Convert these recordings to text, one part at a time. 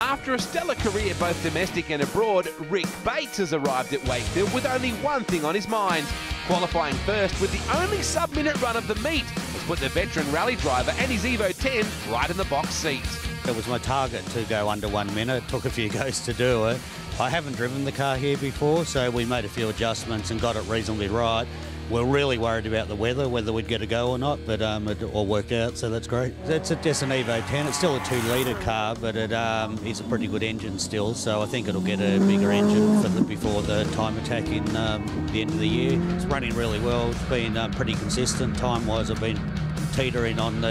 After a stellar career both domestic and abroad, Rick Bates has arrived at Wakefield with only one thing on his mind. Qualifying first with the only sub-minute run of the meet has put the veteran rally driver and his Evo 10 right in the box seat. It was my target to go under 1 minute. It took a few goes to do it. I haven't driven the car here before, so we made a few adjustments and got it reasonably right. We're really worried about the weather, whether we'd get a go or not, but it all worked out, so that's great. It's just an Evo 10. It's still a 2-litre car, but it is a pretty good engine still, so I think it'll get a bigger engine before the Time Attack in the end of the year. It's running really well. It's been pretty consistent time-wise. I've been teetering on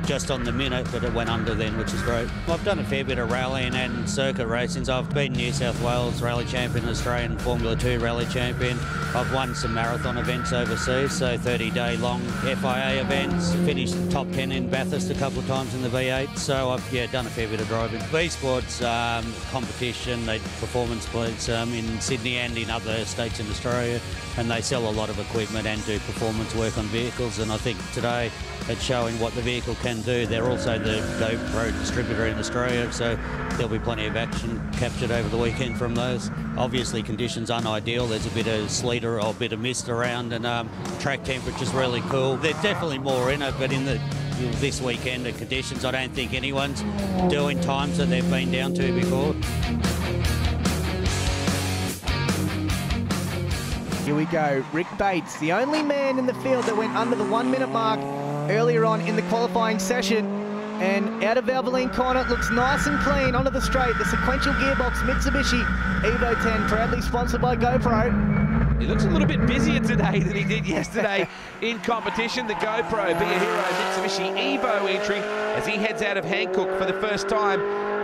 just on the minute, but it went under then, which is great. I've done a fair bit of rallying and circuit racing. I've been New South Wales Rally Champion, Australian Formula 2 Rally Champion. I've won some marathon events overseas, so 30-day long FIA events. Finished top 10 in Bathurst a couple of times in the V8, so I've done a fair bit of driving. V-Sports competition, they performance points in Sydney and in other states in Australia, and they sell a lot of equipment and do performance work on vehicles, and I think today it's showing what the vehicle can do. They're also the GoPro distributor in Australia, so there'll be plenty of action captured over the weekend from those. Obviously conditions aren't ideal. There's a bit of sleet or a bit of mist around, and track temperature's really cool. There's definitely more in it, but in this weekend the conditions, I don't think anyone's doing times that they've been down to before. Here we go, Rick Bates, the only man in the field that went under the 1 minute mark earlier on in the qualifying session. And out of Valvoline corner, it looks nice and clean onto the straight. The sequential gearbox Mitsubishi Evo 10, proudly sponsored by GoPro. He looks a little bit busier today than he did yesterday in competition. The GoPro Be a Hero Mitsubishi Evo entry as he heads out of Hankook for the first time.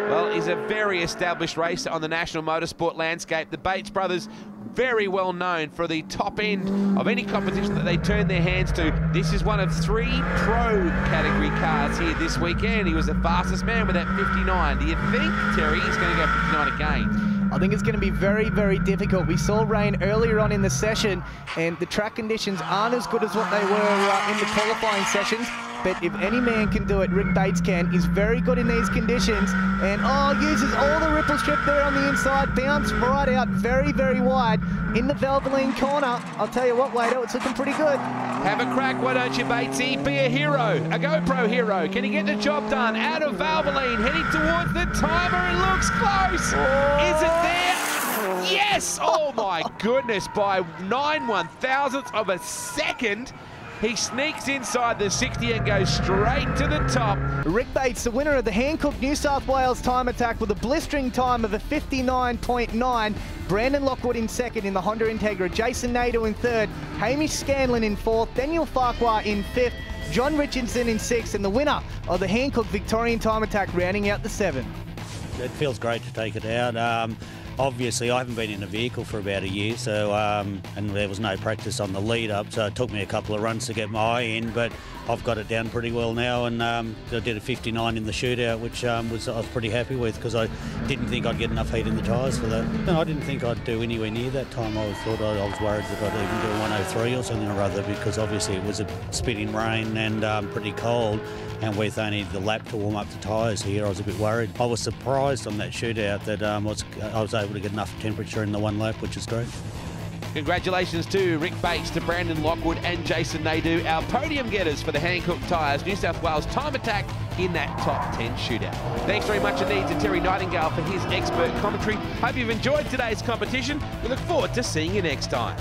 Well, he's a very established racer on the national motorsport landscape. The Bates brothers, very well known for the top end of any competition that they turn their hands to. This is one of 3 pro category cars here this weekend. He was the fastest man with that 59. Do you think, Terry, he's going to go 59 again? I think it's going to be very, very difficult. We saw rain earlier on in the session, and the track conditions aren't as good as what they were in the qualifying sessions. But if any man can do it, Rick Bates can. He's very good in these conditions, and uses all the ripple strip there on the inside, bounce right out very, very wide in the Valvoline corner. I'll tell you what, Wado, it's looking pretty good. Have a crack, why don't you, Batesy? Be a hero, a GoPro hero. Can he get the job done? Out of Valvoline, heading towards the timer, and looks close. Is it there? Yes! Oh my goodness, by 9/1000ths of a second. He sneaks inside the 60 and goes straight to the top. Rick Bates, the winner of the Hankook New South Wales Time Attack with a blistering time of a 59.9. Brandon Lockwood in second in the Honda Integra. Jason Nadeau in third. Hamish Scanlon in fourth. Daniel Farquhar in fifth. John Richardson in sixth. And the winner of the Hankook Victorian Time Attack rounding out the 7. It feels great to take it out. Obviously, I haven't been in a vehicle for about a year, so and there was no practice on the lead-up, so it took me a couple of runs to get my eye in, but I've got it down pretty well now, and I did a 59 in the shootout, which I was pretty happy with, because I didn't think I'd get enough heat in the tyres for that. And I didn't think I'd do anywhere near that time. I thought I was worried that I'd even do a 103 or something or other, because obviously it was a spitting rain and pretty cold, and with only the lap to warm up the tyres here, I was a bit worried. I was surprised on that shootout that I was able to get enough temperature in the 1 lap, which is great. Congratulations to Rick Bates, to Brandon Lockwood and Jason Nadeau, our podium getters for the Hankook Tyres New South Wales Time Attack in that top 10 shootout. Thanks very much indeed to Terry Nightingale for his expert commentary. Hope you've enjoyed today's competition. We look forward to seeing you next time.